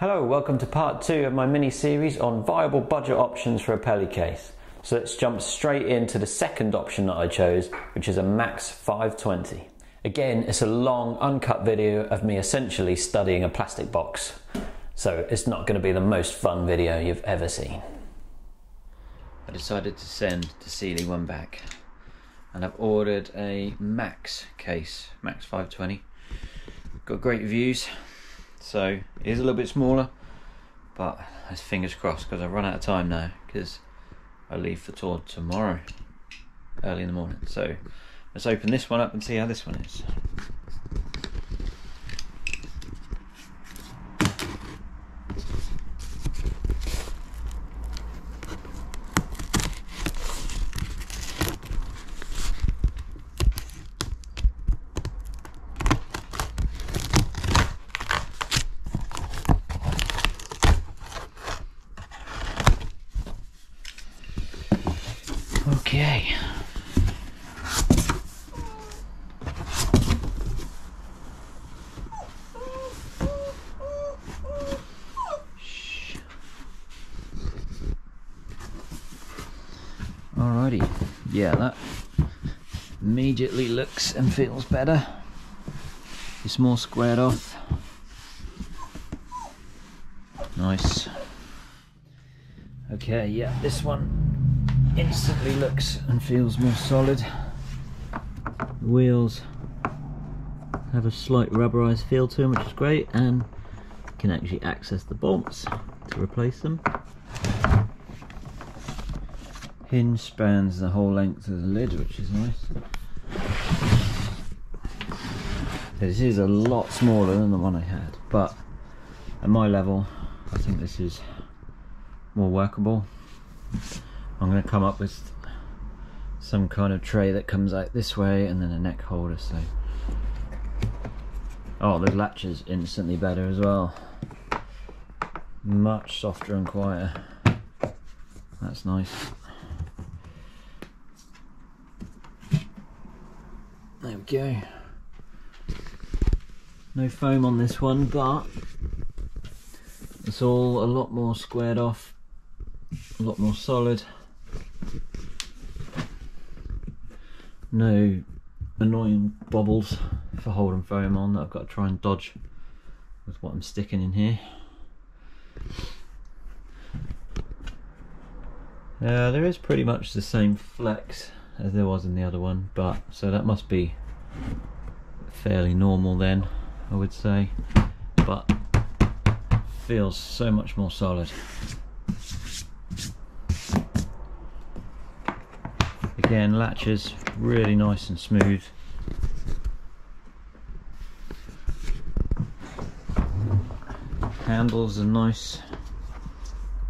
Hello, welcome to part 2 of my mini-series on viable budget options for a Peli case. So let's jump straight into the second option that I chose, which is a Max 520. Again, it's a long, uncut video of me essentially studying a plastic box. So it's not going to be the most fun video you've ever seen. I decided to send the Peli one back. And I've ordered a Max case, Max 520. Got great reviews. So it is a little bit smaller, but that's fingers crossed because I've run out of time now because I leave for tour tomorrow early in the morning. So let's open this one up and see how this one is. Okay. Alrighty, yeah, that immediately looks and feels better. It's more squared off. Nice. Okay, yeah, this one instantly looks and feels more solid. The wheels have a slight rubberized feel to them, which is great, and you can actually access the bolts to replace them. Hinge spans the whole length of the lid, which is nice. This is a lot smaller than the one I had, but at my level I think this is more workable. I'm going to come up with some kind of tray that comes out this way and then a neck holder. So, oh, the latch is instantly better as well. Much softer and quieter. That's nice. There we go. No foam on this one, but it's all a lot more squared off, a lot more solid. No annoying bobbles for holding foam on that I've got to try and dodge with what I'm sticking in here. There is pretty much the same flex as there was in the other one, but so that must be fairly normal then, I would say, but feels so much more solid. Again, latches really nice and smooth. Handles are nice,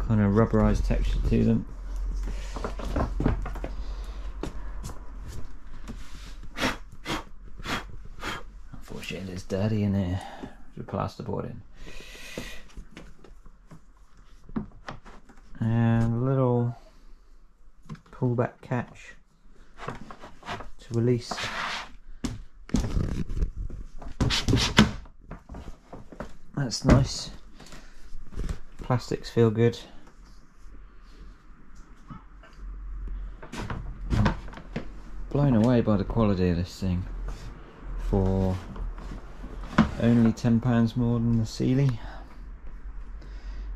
kind of rubberized texture to them. Unfortunately, it's dirty in here with plasterboard in. And a little pullback catch to release. That's nice. Plastics feel good. I'm blown away by the quality of this thing for only £10 more than the Peli.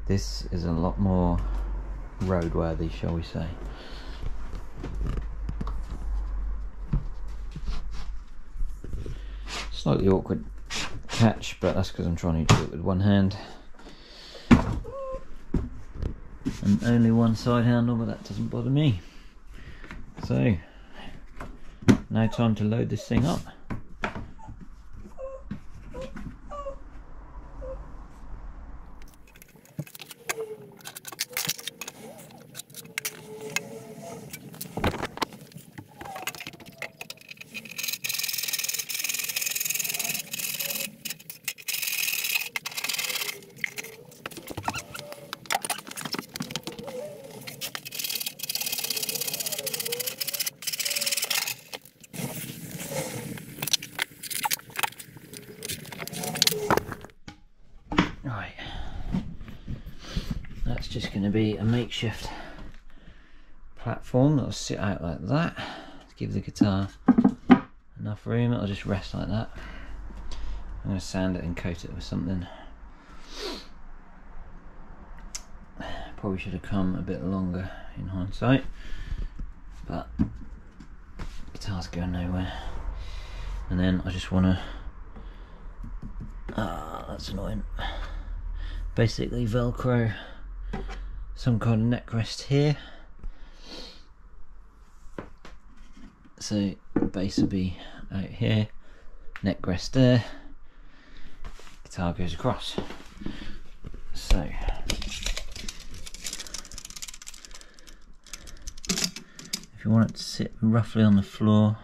This is a lot more roadworthy, shall we say. Slightly awkward catch, but that's because I'm trying to do it with one hand and only one side handle, but that doesn't bother me. So now time to load this thing up. that's just going to be a makeshift platform that'll sit out like that to give the guitar enough room. It'll just rest like that. I'm going to sand it and coat it with something. Probably should have come a bit longer in hindsight, but guitar's going nowhere. And then I just want to, that's annoying, basically velcro some kind of neck rest here, so the bass will be out here, neck rest there, guitar goes across. So if you want it to sit roughly on the floor,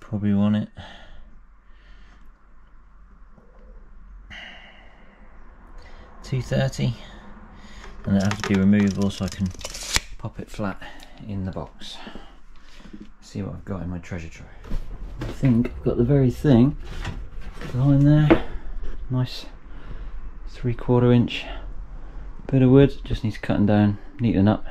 probably want it $230, and it'll have to be removable so I can pop it flat in the box. See what I've got in my treasure trove. I think I've got the very thing behind there. Nice 3/4 inch bit of wood, just needs cutting down, neaten up.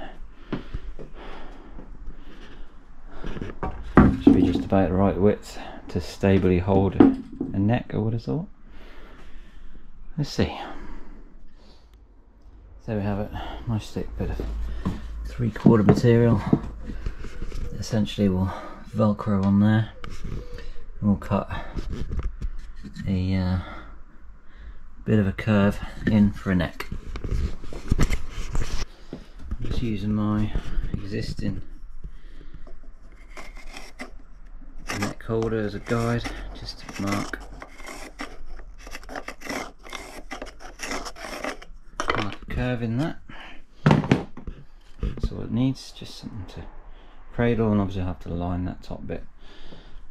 Should be just about the right width to stably hold a neck, I would have thought. Let's see. There we have it, nice thick bit of 3/4 material. Essentially we'll velcro on there and we'll cut a bit of a curve in for a neck. I'm just using my existing neck holder as a guide, just to mark a curve in that. That's all it needs, just something to cradle, and obviously I have to line that top bit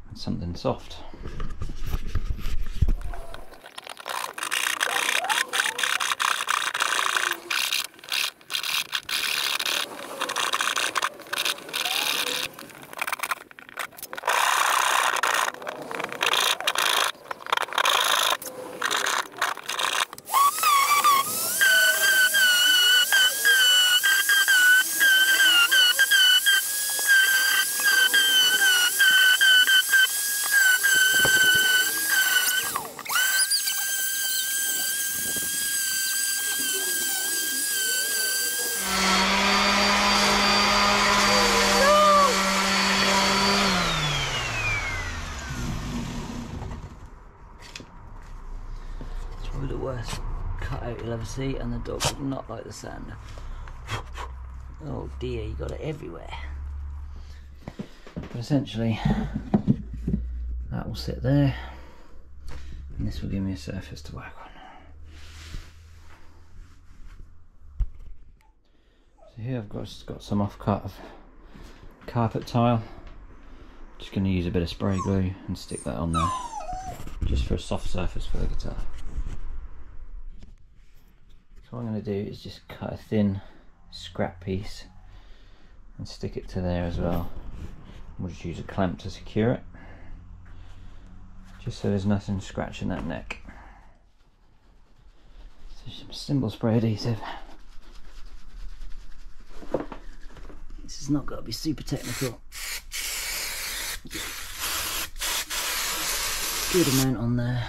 with something soft. The worst cut out you'll ever see, and the dog would not like the sound. Oh dear, you got it everywhere. But essentially that will sit there, and this will give me a surface to work on. So here I've got some off-cut of carpet tile. Just going to use a bit of spray glue and stick that on there, just for a soft surface for the guitar. So what I'm going to do is just cut a thin scrap piece and stick it to there as well. We'll just use a clamp to secure it, just so there's nothing scratching that neck. So some simple spray adhesive. This has not got to be super technical. Good amount on there.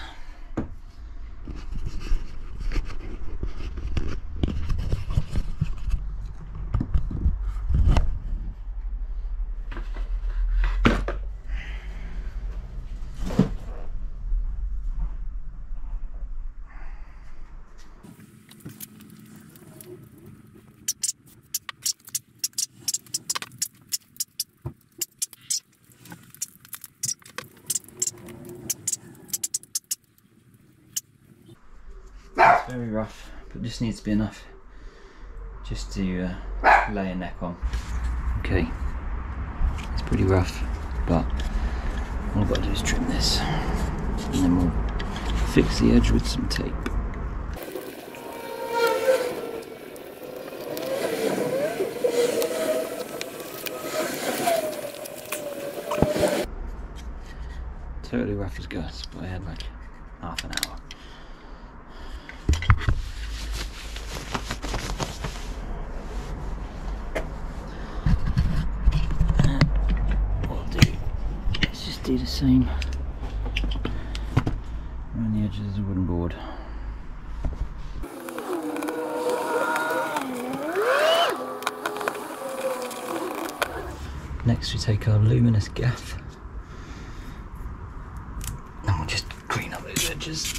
It's very rough, but just needs to be enough just to lay a neck on. Okay, it's pretty rough, but all I've got to do is trim this, and then we'll fix the edge with some tape. Totally rough as guts, but I had like half an hour. same around the edges of the wooden board. Next we take our luminous gaff and we'll just clean up those edges.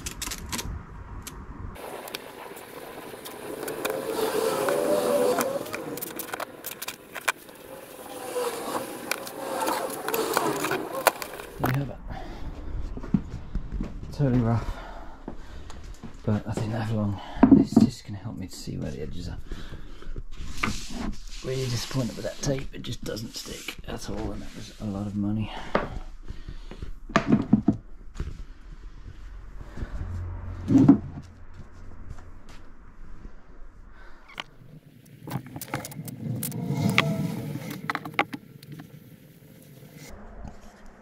There you have it. Totally rough, but I think that long. It's just going to help me to see where the edges are. Really disappointed with that tape, it just doesn't stick at all, and that was a lot of money.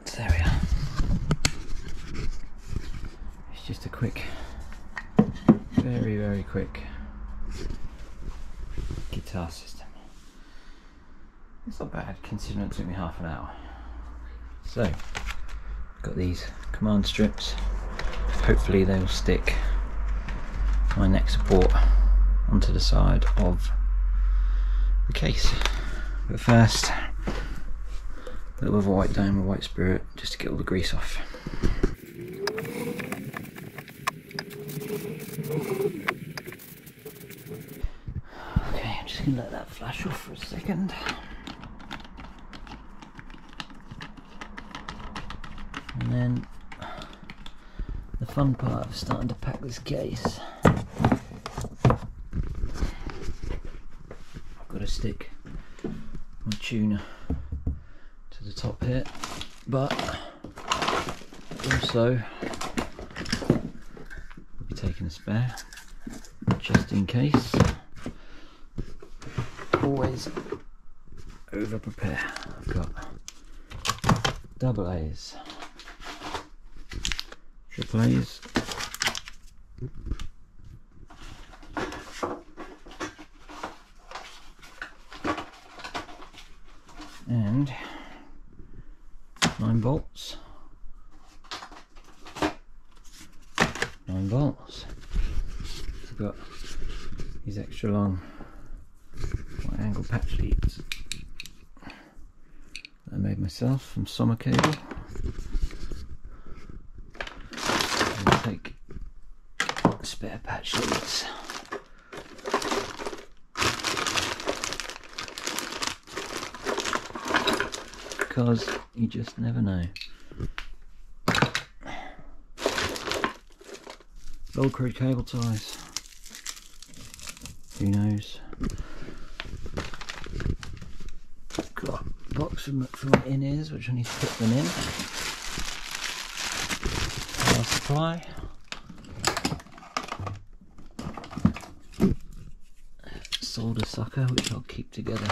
So there we are. It's just a quick, very quick guitar system. It's not bad considering it took me half an hour. So, got these command strips. Hopefully they will stick my neck support onto the side of the case. But first, a little bit of a white dome or white spirit just to get all the grease off. Okay, I'm just going to let that flash off for a second. And then the fun part of starting to pack this case, I've got to stick my tuner to the top here, but also we'll be taking a spare just in case. Always over prepare. I've got double A's, triple A's, and 9 bolts. 9 bolts. I've got these extra long white angle patch leads that I made myself from Summer Cable. And take spare patch leads. Because you just never know. Velcro cable ties. Who knows? Got a box for my in-ears, which I need to put them in. Power supply. Solder sucker, which I'll keep together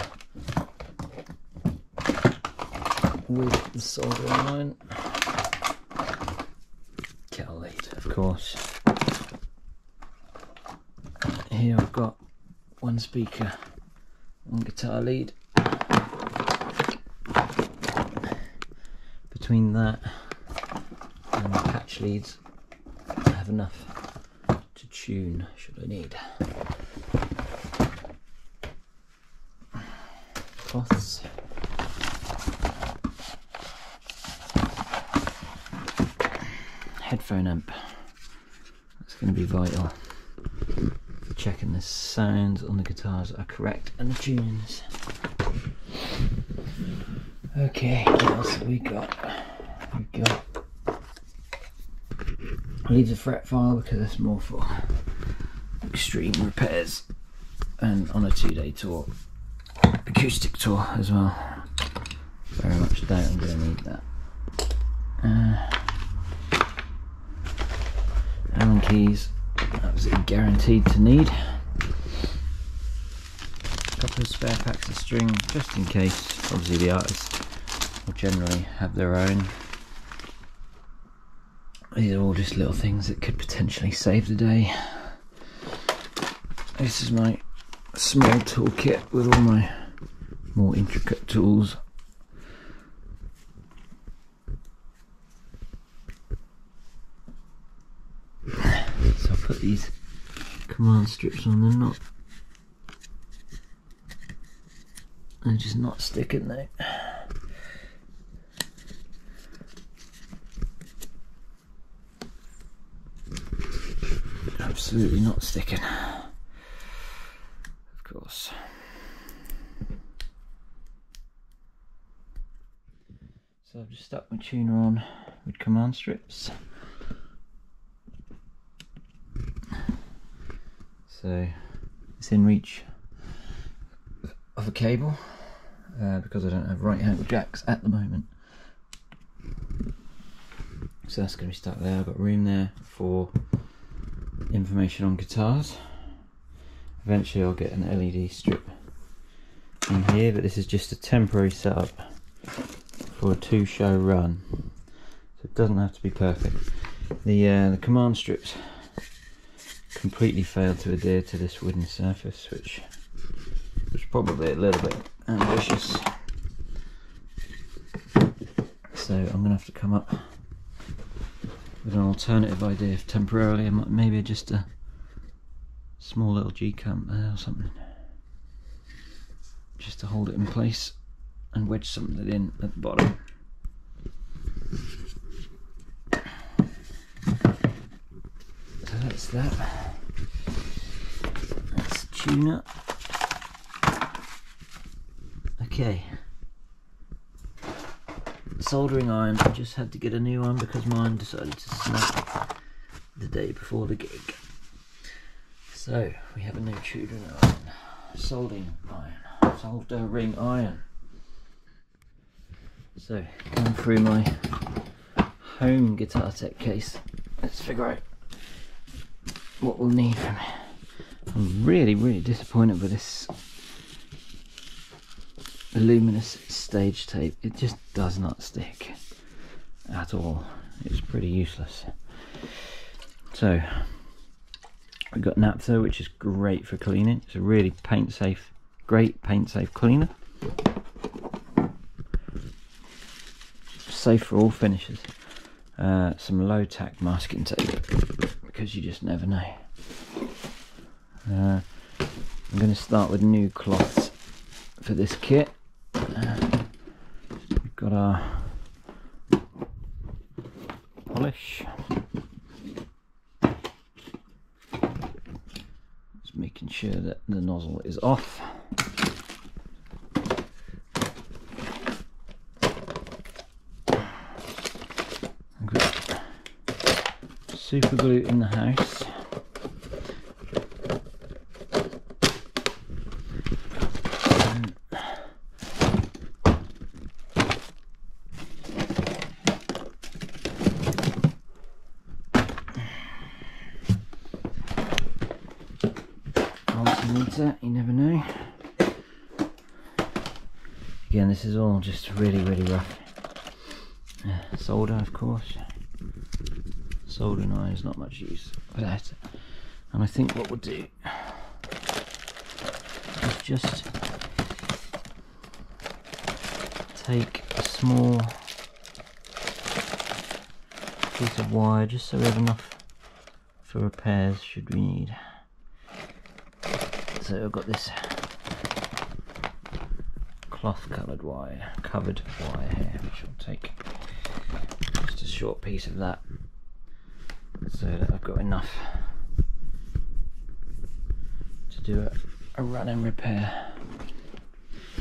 with the soldering iron. Kettle lead, of course. Here I've got one speaker, one guitar lead. Between that and the patch leads, I have enough to tune should I need. Cloths. Headphone amp. That's going to be vital for checking the sounds on the guitars are correct and the tunings. Okay, what else have we got? We've got leads a fret file because it's more for extreme repairs and on a 2-day tour, acoustic tour as well. Very much doubt I'm going to need that. Allen keys, absolutely guaranteed to need. A couple of spare packs of string just in case. Obviously the artists will generally have their own. These are all just little things that could potentially save the day. This is my small toolkit with all my more intricate tools. put these command strips on, they're just not sticking though. Absolutely not sticking, of course. So I've just stuck my tuner on with command strips. So it's in reach of a cable because I don't have right hand jacks at the moment. So that's going to be stuck there. I've got room there for information on guitars. Eventually I'll get an LED strip in here, but this is just a temporary setup for a 2-show run, so it doesn't have to be perfect. The command strips completely failed to adhere to this wooden surface, which was probably a little bit ambitious. So I'm going to have to come up with an alternative idea temporarily, maybe just a small little G-clamp there or something, just to hold it in place and wedge something in at the bottom. So that's that. That's the tuner. Okay. Soldering iron, I just had to get a new one because mine decided to snap the day before the gig. So we have a new tuning iron, soldering iron, soldering iron. So going through my home guitar tech case, let's figure out what we'll need from it. I'm really disappointed with this luminous stage tape. It just does not stick at all. It's pretty useless. So we've got naphtha, which is great for cleaning. It's a really paint safe, great paint safe cleaner. Safe for all finishes. Some low tack masking tape, because you just never know. I'm going to start with new cloths for this kit. We've got our polish. Just making sure that the nozzle is off. I've got super glue in the house. You never know. Again, this is all just really rough. Solder, of course. Soldering iron is not much use for that. And I think what we'll do is just take a small piece of wire, just so we have enough for repairs should we need. So I've got this cloth coloured wire, covered wire here, which I'll take just a short piece of that, so that I've got enough to do a run and repair,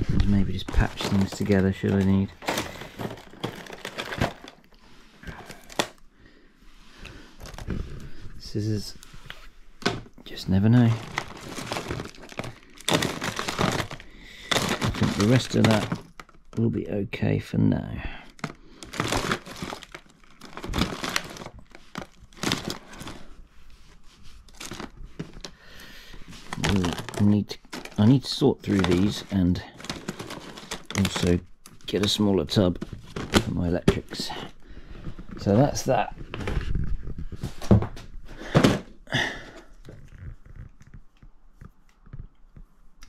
and maybe just patch things together should I need. Scissors, just never know. I think the rest of that will be okay for now. I need to sort through these and also get a smaller tub for my electrics. So that's that.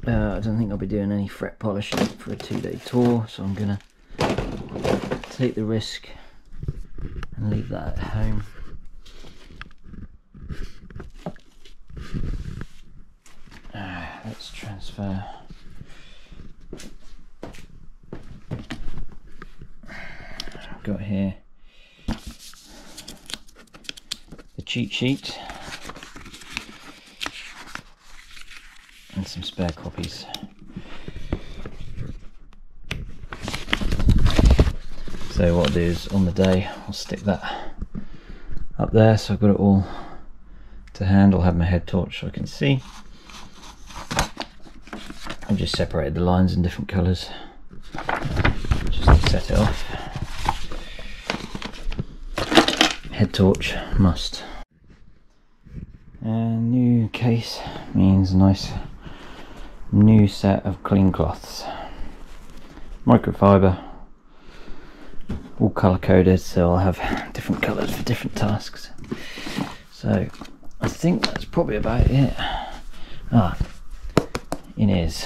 I don't think I'll be doing any fret polishing for a 2-day tour, so I'm gonna take the risk and leave that at home. transfer. I've got here the cheat sheet and some spare copies. So what I'll do is on the day I'll stick that up there, so I've got it all to hand. I'll have my head torch so I can see. I've just separated the lines in different colours just to set it off. Head torch must. And new case means a nice new set of clean cloths. Microfiber, all colour coded, so I'll have different colours for different tasks. So I think that's probably about it. In-ears.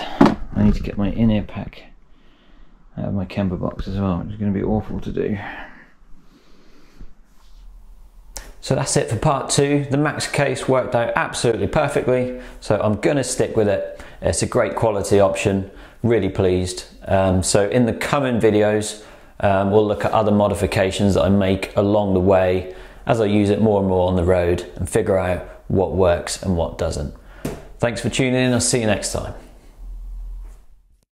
I need to get my in-ear pack out of my camber box as well, which is going to be awful to do. So that's it for part 2. The Max case worked out absolutely perfectly, so I'm going to stick with it. It's a great quality option, really pleased. So in the coming videos, we'll look at other modifications that I make along the way as I use it more and more on the road and figure out what works and what doesn't. Thanks for tuning in. I'll see you next time.